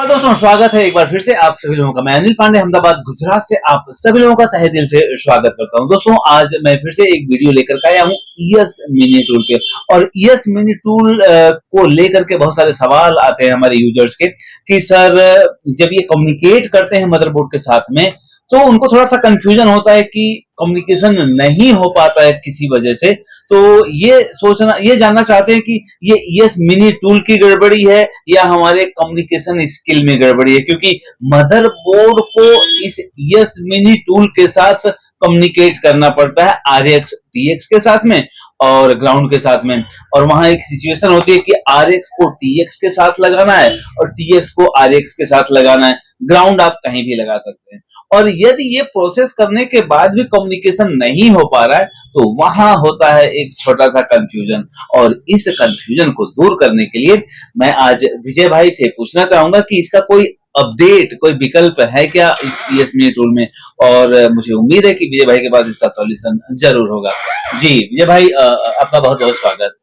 तो दोस्तों स्वागत है एक बार फिर से आप सभी लोगों का। मैं अनिल पांडे अहमदाबाद गुजरात से आप सभी लोगों का तहे दिल से स्वागत करता हूं। दोस्तों आज मैं फिर से एक वीडियो लेकर आया हूं ईएस मिनी टूल के। और ईएस मिनी टूल को लेकर के बहुत सारे सवाल आते हैं हमारे यूजर्स के कि सर जब ये कम्युनिकेट करते हैं मदरबोर्ड के साथ में तो उनको थोड़ा सा कंफ्यूजन होता है कि कम्युनिकेशन नहीं हो पाता है किसी वजह से। तो ये जानना चाहते हैं कि ये ईएस मिनी टूल की गड़बड़ी है या हमारे कम्युनिकेशन स्किल में गड़बड़ी है, क्योंकि मदरबोर्ड को इस ईएस मिनी टूल के साथ कम्युनिकेट करना पड़ता है आरएक्स टीएक्स के साथ में और ग्राउंड के साथ में। और वहां एक सिचुएशन होती है कि आरएक्स को टीएक्स के साथ लगाना है और टीएक्स को आरएक्स के साथ लगाना है। ग्राउंड आप कहीं भी लगा सकते हैं। और यदि ये प्रोसेस करने के बाद भी कम्युनिकेशन नहीं हो पा रहा है तो वहां होता है एक छोटा सा कंफ्यूजन। और इस कंफ्यूजन को दूर करने के लिए मैं आज विजय भाई से पूछना चाहूंगा कि इसका कोई अपडेट, कोई विकल्प है क्या इस ईएसएमई टूल में। और मुझे उम्मीद है कि विजय भाई के पास इसका सॉल्यूशन जरूर होगा। जी विजय भाई, आपका बहुत बहुत स्वागत।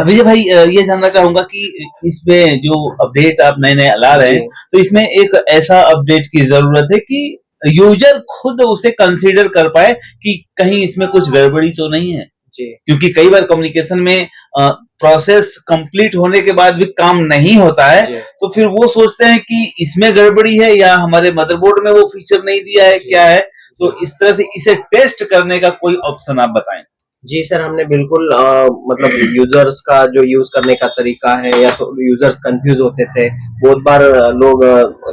विजय भाई, ये जानना चाहूंगा कि इसमें जो अपडेट आप नए नए ला रहे हैं तो इसमें एक ऐसा अपडेट की जरूरत है कि यूजर खुद उसे कंसीडर कर पाए कि कहीं इसमें कुछ गड़बड़ी तो नहीं है। क्योंकि कई बार कम्युनिकेशन में प्रोसेस कंप्लीट होने के बाद भी काम नहीं होता है तो फिर वो सोचते हैं कि इसमें गड़बड़ी है या हमारे मदरबोर्ड में वो फीचर नहीं दिया है, क्या है। तो इस तरह से इसे टेस्ट करने का कोई ऑप्शन आप बताएं। जी सर, हमने बिल्कुल मतलब यूजर्स का जो यूज करने का तरीका है या तो यूजर्स कंफ्यूज होते थे बहुत बार। लोग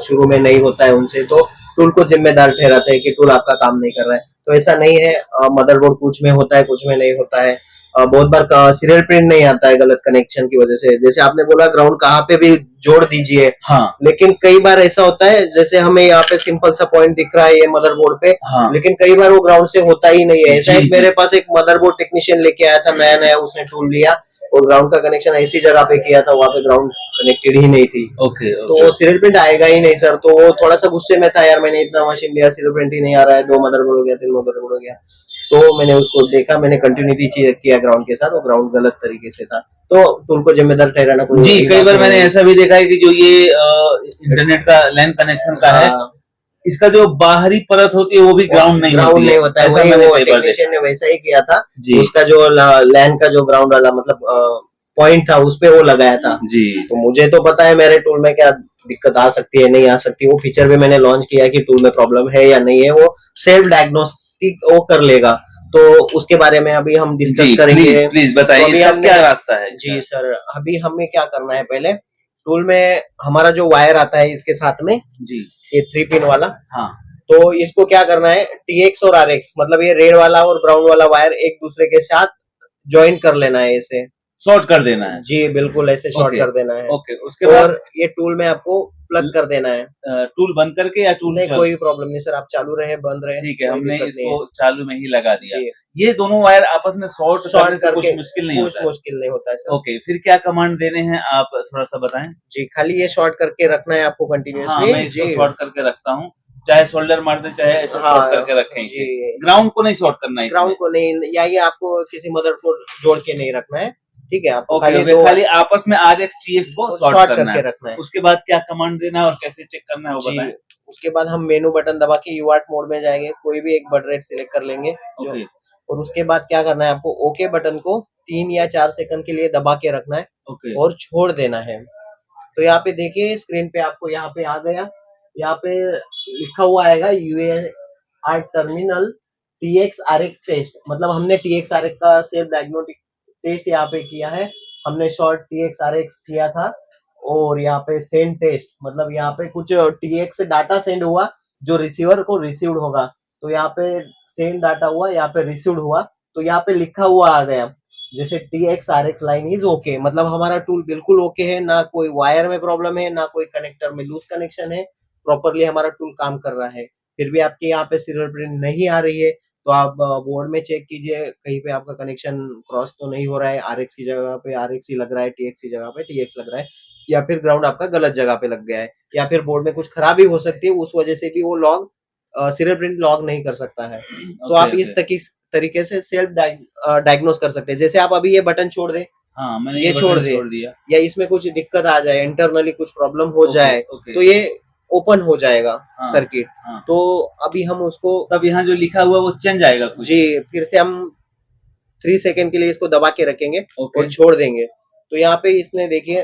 शुरू में नहीं होता है उनसे तो टूल को जिम्मेदार ठहराते हैं कि टूल आपका काम नहीं कर रहा है। तो ऐसा नहीं है, मदरबोर्ड कुछ में होता है कुछ में नहीं होता है। बहुत बार सीरियल प्रिंट नहीं आता है गलत कनेक्शन की वजह से। जैसे आपने बोला ग्राउंड कहाँ पे भी जोड़ दीजिए, हाँ। लेकिन कई बार ऐसा होता है जैसे हमें यहाँ पे सिंपल सा पॉइंट दिख रहा है ये मदरबोर्ड पे, हाँ। लेकिन कई बार वो ग्राउंड से होता ही नहीं है। ऐसा एक मेरे पास एक मदरबोर्ड टेक्नीशियन लेके आया था नया नया, उसने टूल लिया और ग्राउंड का कनेक्शन ऐसी जगह पे किया था वहां पे ग्राउंड कनेक्टेड ही नहीं थी। ओके। तो वो सीरियल प्रिंट आएगा ही नहीं सर। तो वो थोड़ा सा गुस्से में था, यार मैंने इतना मशीन लिया सीरियल प्रिंट ही नहीं आ रहा है, 2 मदरबोर्ड हो गया 3 मदरबोर्ड हो गया। तो मैंने उसको देखा, मैंने कंटिन्यूटी किया ग्राउंड के साथ, वो ग्राउंड गलत तरीके से था। तो टूल को जिम्मेदार ठहराना कोई जी, कई बार मैंने ऐसा भी देखा है कि जो ये इंटरनेट का लैन कनेक्शन का है, इसका जो बाहरी परत होती है वो भी ग्राउंड नहीं होता है। वही वो टेक्नीशियन ने वैसा ही किया था। उसका जो लैन का जो ग्राउंड वाला मतलब पॉइंट था उस पे वो लगाया था। जी। तो मुझे तो पता है मेरे टूल में क्या दिक्कत आ सकती है नहीं आ सकती। वो फीचर भी मैंने लॉन्च किया कि टूल में प्रॉब्लम है या नहीं है, वो सेल्फ डायग्नोस्टिक वो कर लेगा। तो उसके बारे में अभी हम डिस्कस करेंगे। प्लीज बताइए, तो इसका क्या रास्ता है। जी सर, अभी हमें क्या करना है, पहले टूल में हमारा जो वायर आता है इसके साथ में, जी, ये 3 पिन वाला, हाँ। तो इसको क्या करना है, टीएक्स और आरएक्स मतलब ये रेड वाला और ब्राउन वाला वायर एक दूसरे के साथ ज्वाइन कर लेना है, इसे शॉर्ट कर देना है। जी बिल्कुल, ऐसे शॉर्ट कर देना है। ओके, उसके बाद और ये टूल में आपको प्लग कर देना है। टूल बंद करके या टूल नहीं, कोई प्रॉब्लम नहीं सर, आप चालू रहे बंद रहे, ठीक है। हमने इसको चालू में ही लगा दिया। ये दोनों वायर आपस में शॉर्ट करके कुछ मुश्किल नहीं होता है। मुश्किल नहीं होता है सर। ओके, फिर क्या कमांड देने हैं आप थोड़ा सा बताएं। जी, खाली ये शॉर्ट करके रखना है आपको कंटिन्यूअसली। हाँ, मैं इसको शॉर्ट करके रखता हूँ, चाहे शोल्डर मार दे चाहे ऐसे शॉर्ट करके रखें इसे। ग्राउंड को नहीं शॉर्ट करना है, ग्राउंड को नहीं, या ये आपको किसी मदरबोर्ड जोड़ के नहीं रखना है, ठीक है। आपको खाली आपस में आरएक्स टीएक्स को शॉर्ट करके रखना है। उसके बाद क्या कमांड देना है और कैसे चेक करना है वो बताएं। उसके बाद हम मेनू बटन दबा के यूआर्ट मोड में जाएंगे, कोई भी एक बर्ड रेट सिलेक्ट कर लेंगे। और उसके बाद क्या करना है, आपको ओके बटन को 3 या 4 सेकंड के लिए दबा के रखना है और छोड़ देना है। तो यहाँ पे देखिए स्क्रीन पे आपको यहाँ पे आ गया, यहाँ पे लिखा हुआ आएगा यूएआर टर्मिनल टीएक्स आरएक्स टेस्ट। मतलब हमने टीएक्स आरएक्स का सेल्फ डायग्नोस्टिक टेस्ट यहाँ पे किया है, हमने शॉर्ट टीएक्स आरएक्स किया था। और यहाँ पे सेंड टेस्ट मतलब यहाँ पे कुछ टीएक्स से डाटा सेंड हुआ जो रिसीवर को रिसीव्ड होगा। तो यहाँ पे सेंड डाटा हुआ, यहाँ पे रिसीव्ड हुआ, तो यहाँ पे लिखा हुआ आ गया जैसे TX RX line is okay. मतलब हमारा टूल बिल्कुल ओके है, ना कोई वायर में प्रॉब्लम है, ना कोई कनेक्टर में लूज कनेक्शन है, प्रॉपरली हमारा टूल काम कर रहा है। फिर भी आपके यहाँ पे सीरियल प्रिंट नहीं आ रही है तो आप बोर्ड में चेक कीजिए कहीं पे आपका कनेक्शन क्रॉस तो नहीं हो रहा है, आरएक्स की जगह पे आरएक्स ही लग रहा है, टीएक्स की जगह पे टीएक्स लग रहा है, या फिर ग्राउंड आपका गलत जगह पे लग गया है, या फिर बोर्ड में कुछ खराबी हो सकती है, उस वजह से भी वो लॉग सीरियल प्रिंट लॉग नहीं कर सकता है। तो आप इस तरीके से सेल्फ डायग्नोस कर सकते हैं। जैसे आप अभी ये बटन छोड़ दें हाँ, मैंने ये छोड़ बटन दे, छोड़ दिया। या इसमें कुछ दिक्कत आ जाए, इंटरनली कुछ प्रॉब्लम हो ओके, जाए, ओके। तो ये ओपन हो जाएगा हाँ, सर्किट। हाँ। तो अभी हम उसको तब यहाँ जो लिखा हुआ है वो चेंज आएगा कुछ। जी फिर से हम 3 सेकंड के लिए इसको दबा के रखेंगे ओके। और छोड़ देंगे। तो यहाँ पे इसने देखिए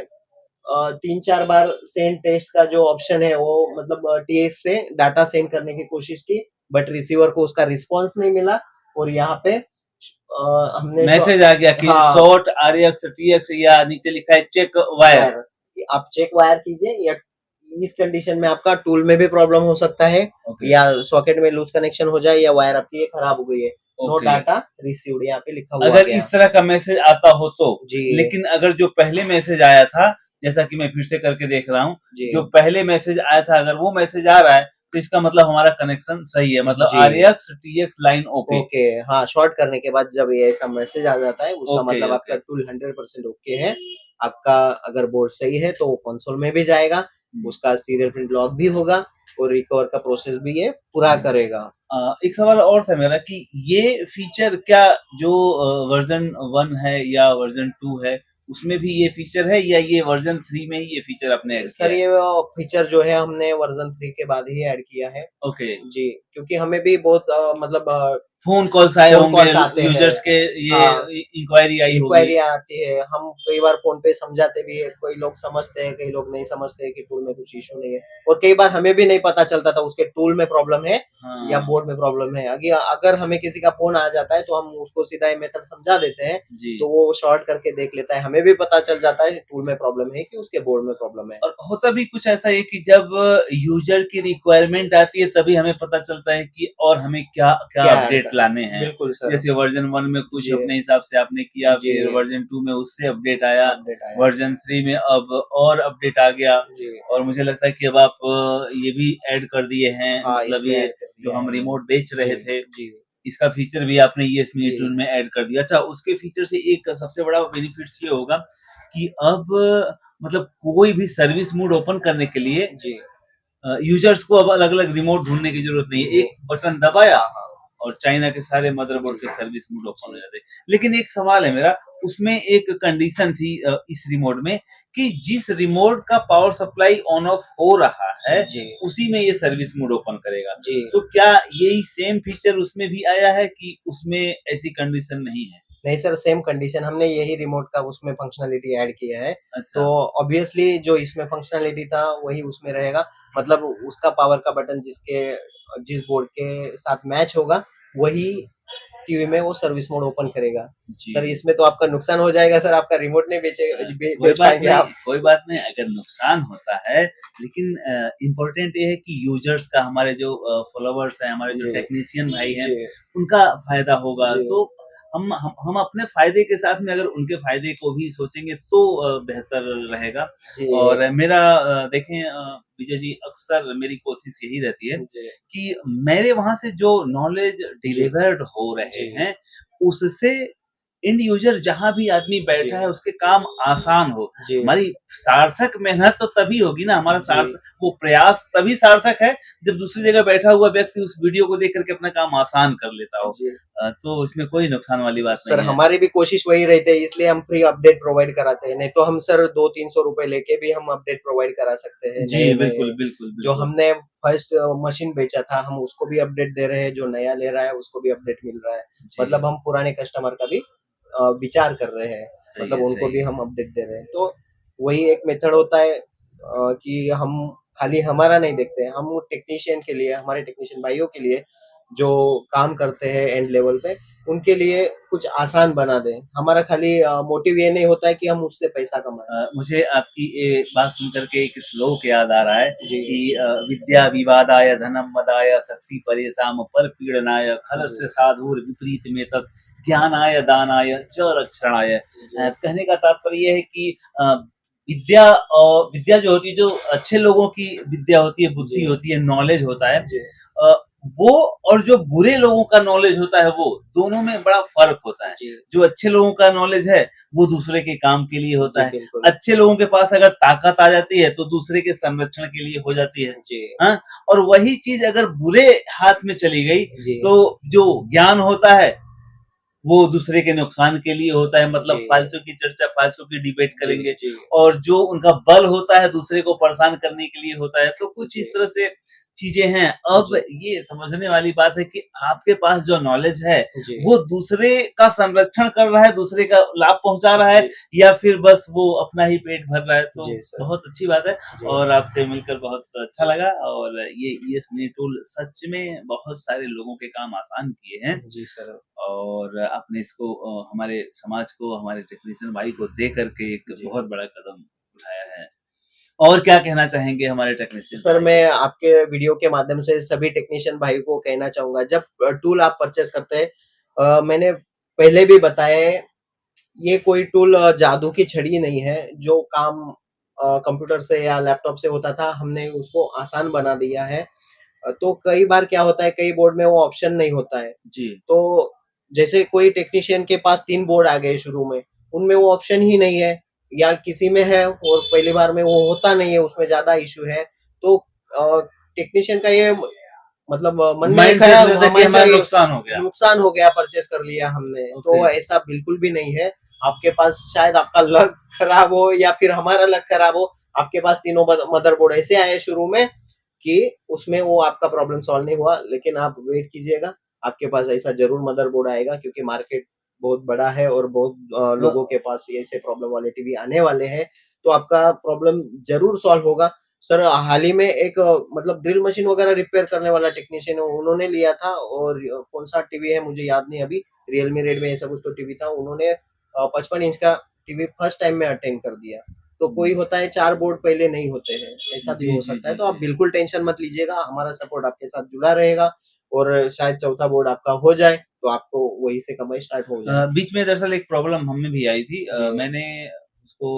3-4 बार सेंड टेस्ट का जो ऑप्शन है वो मतलब टीएक्स से डाटा सेंड करने की कोशिश की, बट रिसीवर को उसका रिस्पॉन्स नहीं मिला। और यहाँ पे हमने मैसेज आ गया कि हाँ शॉर्ट आरएक्स टीएक्स, या नीचे लिखा है चेक वायर। वायर, आप चेक वायर कीजिए, या इस कंडीशन में आपका टूल में भी प्रॉब्लम हो सकता है, ओके, या सॉकेट में लूज कनेक्शन हो जाए, या वायर आपकी ये खराब हो गई है। No okay. डाटा रिसीव्ड यहाँ पे लिखा हुआ अगर गया इस तरह का मैसेज आता हो तो, जी। लेकिन अगर जो पहले मैसेज आया था, जैसा कि मैं फिर से करके देख रहा हूँ, जी जो पहले मैसेज आया था अगर वो मैसेज आ रहा है तो इसका मतलब हमारा कनेक्शन सही है, मतलब जी RX TX line okay. Okay, हाँ शॉर्ट करने के बाद जब ये ऐसा मैसेज आ जाता है उसका ओके, मतलब आपका ओके। टूल 100% ओके है। आपका अगर बोर्ड सही है तो वो कंसोल में भी जाएगा, उसका सीरियल प्रिंट लॉग भी होगा, और रिकवर का प्रोसेस भी ये पूरा करेगा। एक सवाल और था मेरा कि ये फीचर क्या जो वर्जन 1 है या वर्जन 2 है उसमें भी ये फीचर है, या ये वर्जन 3 में ही ये फीचर आपने ऐड सर किया है? ये फीचर जो है हमने वर्जन 3 के बाद ही ऐड किया है ओके। जी, क्योंकि हमें भी बहुत मतलब फोन कॉल्स आए फोन होंगे, कॉल्स आते हैं, यूजर्स के ये हाँ इंक्वायरी आई होगी। इंक्वायरी आती है, हम कई बार फोन पे समझाते भी है, कोई लोग समझते हैं, कई लोग नहीं समझते हैं कि टूल में कुछ इशू नहीं है, और कई बार हमें भी नहीं पता चलता था उसके टूल में प्रॉब्लम है या हाँ बोर्ड में प्रॉब्लम है। अगर हमें किसी का फोन आ जाता है तो हम उसको सीधा ये मेथड समझा देते हैं, जी। तो वो शॉर्ट करके देख लेता है, हमें भी पता चल जाता है टूल में प्रॉब्लम है कि उसके बोर्ड में प्रॉब्लम है। और होता भी कुछ ऐसा है कि जब यूजर की रिक्वायरमेंट आती है तभी हमें पता चलता है कि और हमें क्या क्या क्या अपडेट लाने हैं। बिल्कुल सर जैसे वर्जन 1 में कुछ जी अपने हिसाब से आपने किया, जी फिर वर्जन 2 में उससे अपडेट आया, अपडेट आया वर्जन 3 में अब और अपडेट आ गया। जी। और मुझे लगता है कि अब आप ये भी ऐड कर दिए हैं, हाँ मतलब इसमें ये ऐड कर जो दिया हम है रिमोट बेच रहे जी थे जी इसका फीचर भी आपने ईएस मिनी जी टूल में ऐड कर दिया। अच्छा, उसके फीचर से एक सबसे बड़ा बेनिफिट्स ये होगा कि अब मतलब कोई भी सर्विस मोड ओपन करने के लिए जी यूजर्स को अब अलग-अलग रिमोट ढूँढने की ज़रूरत नहीं है। जी एक बटन दबाया हाँ हाँ और चाइना के सारे मदरबोर्ड जी के सर्विस मोड ओपन हो जी जाते हैं। लेकिन एक सवाल है मेरा, उसमें एक कंडीशन थी इस रिमोट में कि जिस रिमोट का पावर सप्लाई ऑन ऑफ हो रहा है, जी उसी में ये सर्विस मोड ओपन करेगा। जी तो क्या यही सेम फीचर उसमें भी आया है कि उसमें ऐसी कंडीशन नहीं है? नहीं सर सेम कंडीशन, हमने यही रिमोट का उसमें फंक्शनलिटी ऐड किया है, तो अच्छा, ऑब्वियसली जो इसमें फंक्शनलिटी था वही उसमें रहेगा। मतलब उसका पावर का बटन जिस बोर्ड के साथ मैच होगा वही टीवी में वो सर्विस मोड ओपन करेगा। जी। सर इसमें तो आपका नुकसान हो जाएगा सर, आपका रिमोट नहीं कोई बेच बात पाएंगे नहीं, आप। कोई बात नहीं, अगर नुकसान होता है, लेकिन इम्पोर्टेंट ये है कि यूजर्स का, हमारे जो फॉलोवर्स हैं, हमारे जो जी टेक्नीशियन भाई हैं, जी उनका फ़ायदा होगा। जी तो हम अपने फ़ायदे के साथ में अगर उनके फ़ायदे को भी सोचेंगे तो बेहतर रहेगा। जी और मेरा देखें विजय जी, अक्सर मेरी कोशिश यही रहती है जी कि मेरे वहाँ से जो नॉलेज जी डिलीवर्ड हो रहे जी हैं, उससे एंड यूजर जहाँ भी आदमी जी बैठा है उसके काम आसान हो। जी हमारी सार्थक मेहनत तो तभी होगी ना, हमारा जी सार्थक वो प्रयास तभी सार्थक है जब दूसरी जगह बैठा हुआ व्यक्ति उस वीडियो को देख करके अपना काम आसान कर लेता हो। जी तो इसमें कोई नुकसान वाली बात सर नहीं है। हमारी भी कोशिश वही रहती है, इसलिए हम फ्री अपडेट प्रोवाइड कराते हैं, नहीं तो हम सर 200-300 रुपए लेके भी हम अपडेट प्रोवाइड करा सकते हैं जी, नए बिल्कुल, नए। बिल्कुल, जो बिल्कुल। हमने फर्स्ट मशीन बेचा था हम उसको भी अपडेट दे रहे हैं, जो नया ले रहा है उसको भी अपडेट मिल रहा है। जी, मतलब हम पुराने कस्टमर का भी विचार कर रहे हैं, सही मतलब है, उनको सही भी है। हम अपडेट दे रहे हैं। तो वही एक मेथड होता है कि हम खाली हमारा नहीं देखते हैं, हम टेक्नीशियन के लिए, हमारे टेक्नीशियन भाइयों के लिए जो काम करते हैं एंड लेवल पे, उनके लिए कुछ आसान बना दें। हमारा खाली मोटिव ये नहीं होता है कि हम उससे पैसा कमाएं। मुझे आपकी ये बात सुन करके एक श्लोक याद आ रहा है जी कि विद्या विवादाय धनम मदाय शक्ति परेशान पर पीड़नाय जी खलस्य साधुर विपरीत में तत् ज्ञानाय दानाय च रक्षणाय। जी कहने का तात्पर्य यह है कि विद्या, और विद्या जो होती है, जो अच्छे लोगों की विद्या होती है, बुद्धि जी होती है, नॉलेज होता है, जी अ, वो और जो बुरे लोगों का नॉलेज होता है, वो दोनों में बड़ा फर्क होता है। जी जो अच्छे लोगों का नॉलेज है वो दूसरे के काम के लिए होता जी है। बिल्कुल अच्छे लोगों के पास अगर ताकत आ जाती है तो दूसरे के संरक्षण के लिए हो जाती है। जी हाँ? और वही चीज अगर बुरे हाथ में चली गई जी तो जो ज्ञान होता है वो दूसरे के नुकसान के लिए होता है, मतलब जी फालतू की चर्चा, फालतू की डिबेट जी करेंगे। जी और जो उनका बल होता है दूसरे को परेशान करने के लिए होता है। तो कुछ जी इस तरह से चीजें हैं। अब जी ये समझने वाली बात है कि आपके पास जो नॉलेज है जी वो दूसरे का संरक्षण कर रहा है, दूसरे का लाभ पहुंचा रहा है, जी या फिर बस वो अपना ही पेट भर रहा है। तो जी सर बहुत अच्छी बात है। जी और आपसे मिलकर बहुत अच्छा लगा। और ये ईएस मिनी टूल सच में बहुत सारे लोगों के काम आसान किए हैं। जी सर और आपने इसको हमारे समाज को, हमारे टेक्नीशियन भाई को दे करके एक जी बहुत बड़ा कदम उठाया है। और क्या कहना चाहेंगे हमारे टेक्नीशियन सर भाई मैं को? आपके वीडियो के माध्यम से सभी टेक्नीशियन भाई को कहना चाहूंगा, जब टूल आप परचेस करते हैं, मैंने पहले भी बताया है, ये कोई टूल जादू की छड़ी नहीं है। जो काम कंप्यूटर से या लैपटॉप से होता था, हमने उसको आसान बना दिया है। तो कई बार क्या होता है, कई बोर्ड में वो ऑप्शन नहीं होता है। जी। तो जैसे कोई टेक्नीशियन के पास 3 बोर्ड आ गए शुरू में, उनमें वो ऑप्शन ही नहीं है, या किसी में है और पहली बार में वो होता नहीं है, उसमें ज़्यादा इश्यू है। तो टेक्नीशियन का ये मतलब मन में माइंडसेट खराब रहता है कि हमारा माइंडसेट नुकसान हो गया। नुकसान हो गया, परचेस कर लिया हमने, ओके। तो ऐसा बिल्कुल भी नहीं है। आपके पास शायद आपका लक खराब हो या फिर हमारा लक खराब हो, आपके पास तीनों मदरबोर्ड ऐसे आए शुरू में कि उसमें वो आपका प्रॉब्लम सॉल्व नहीं हुआ। लेकिन आप वेट कीजिएगा, आपके पास ऐसा जरूर मदरबोर्ड आएगा, क्योंकि मार्केट बहुत बड़ा है और बहुत अ, लोगों के पास ऐसे प्रॉब्लम वाले टीवी आने वाले हैं। तो आपका प्रॉब्लम जरूर सॉल्व होगा। सर हाल ही में एक मतलब ड्रिल मशीन वगैरह रिपेयर करने वाला टेक्नीशियन है, उन्होंने लिया था। और कौन सा टीवी है मुझे याद नहीं अभी, रियलमी रेडमी ऐसा कुछ तो टीवी था, उन्होंने 55 इंच का टीवी फर्स्ट टाइम में अटेंड कर दिया। तो कोई होता है 4 बोर्ड पहले नहीं होते हैं, ऐसा भी जी, हो जी, सकता है। जी, तो आप जी। बिल्कुल टेंशन मत लीजिएगा, हमारा सपोर्ट आपके साथ जुड़ा रहेगा। और शायद चौथा बोर्ड आपका हो जाए, तो आपको वहीं से कमाई स्टार्ट हो जाएगी। बीच में दरअसल एक प्रॉब्लम हमें भी आई थी। जी मैंने उसको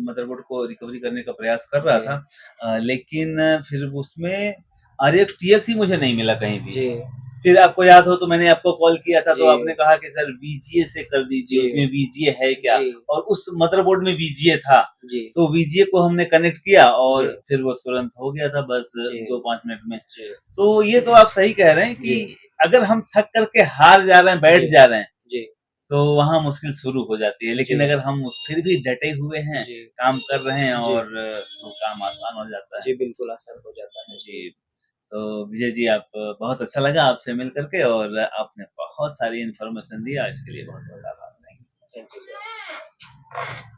मदरबोर्ड को रिकवरी करने का प्रयास कर रहा जी था। लेकिन फिर उसमें आरएक्स टीएक्स ही मुझे नहीं मिला कहीं भी। जी फिर आपको याद हो तो मैंने आपको कॉल किया था, तो जी आपने कहा कि सर वीजीए से कर दीजिए, जी उसमें वीजीए है क्या? जी और उस मदरबोर्ड में वीजीए था। जी तो वीजीए को हमने कनेक्ट किया और जी फिर वो तुरंत हो गया था, बस जी 2-5 मिनट में। जी तो ये तो आप सही कह रहे हैं कि जी अगर हम थक करके हार जा रहे हैं, बैठ जी जा रहे हैं, जी तो वहाँ मुश्किल शुरू हो जाती है। जी लेकिन अगर हम फिर भी डटे हुए हैं, जी काम कर रहे हैं, जी और तो काम आसान हो जाता है। जी बिल्कुल आसान हो जाता है जी। जी। तो विजय जी, आप बहुत अच्छा लगा आपसे मिल कर के, और आपने बहुत सारी इन्फॉर्मेशन दिया, इसके लिए बहुत-बहुत आभार। Thank you. Thank you sir.